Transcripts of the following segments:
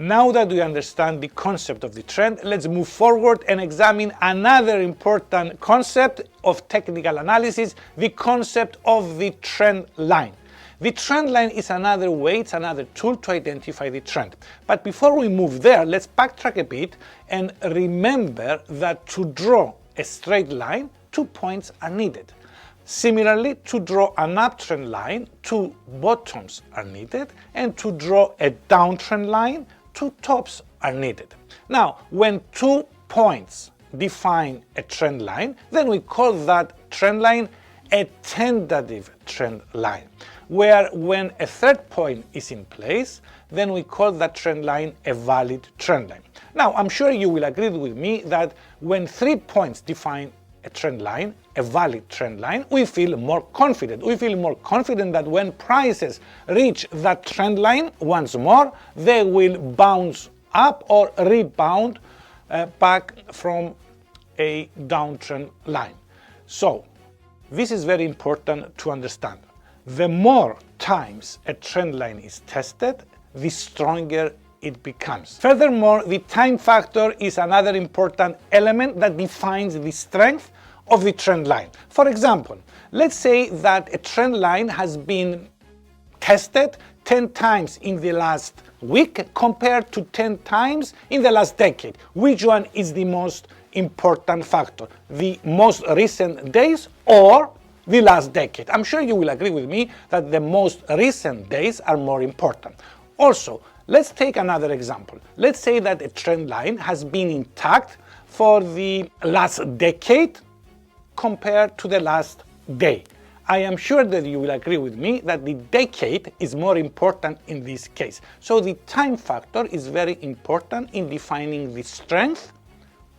Now that we understand the concept of the trend, let's move forward and examine another important concept of technical analysis, the concept of the trend line. The trend line is another way, it's another tool to identify the trend. But before we move there, let's backtrack a bit and remember that to draw a straight line, 2 points are needed. Similarly, to draw an uptrend line, 2 bottoms are needed, and to draw a downtrend line, 2 tops are needed. Now, when 2 points define a trend line, then we call that trend line a tentative trend line, where when a third point is in place, then we call that trend line a valid trend line. Now, I'm sure you will agree with me that when 3 points define a trend line, a valid trend line, we feel more confident. We feel more confident that when prices reach that trend line once more, they will bounce up or rebound back from a downtrend line. So, this is very important to understand. The more times a trend line is tested, the stronger it becomes. Furthermore, the time factor is another important element that defines the strength of the trend line. For example, let's say that a trend line has been tested 10 times in the last week compared to 10 times in the last decade. Which one is the most important factor? The most recent days or the last decade? I'm sure you will agree with me that the most recent days are more important. Also, let's take another example. Let's say that a trend line has been intact for the last decade compared to the last day. I am sure that you will agree with me that the decade is more important in this case. So the time factor is very important in defining the strength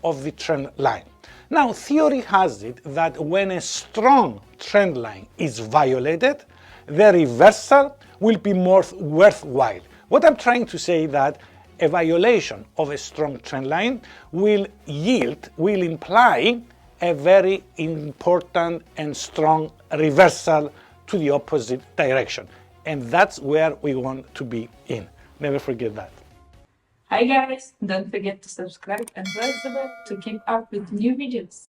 of the trend line. Now, theory has it that when a strong trend line is violated, the reversal will be more worthwhile. What I'm trying to say is that a violation of a strong trend line will imply a very important and strong reversal to the opposite direction. And that's where we want to be in. Never forget that. Hi guys, don't forget to subscribe and press the bell to keep up with new videos.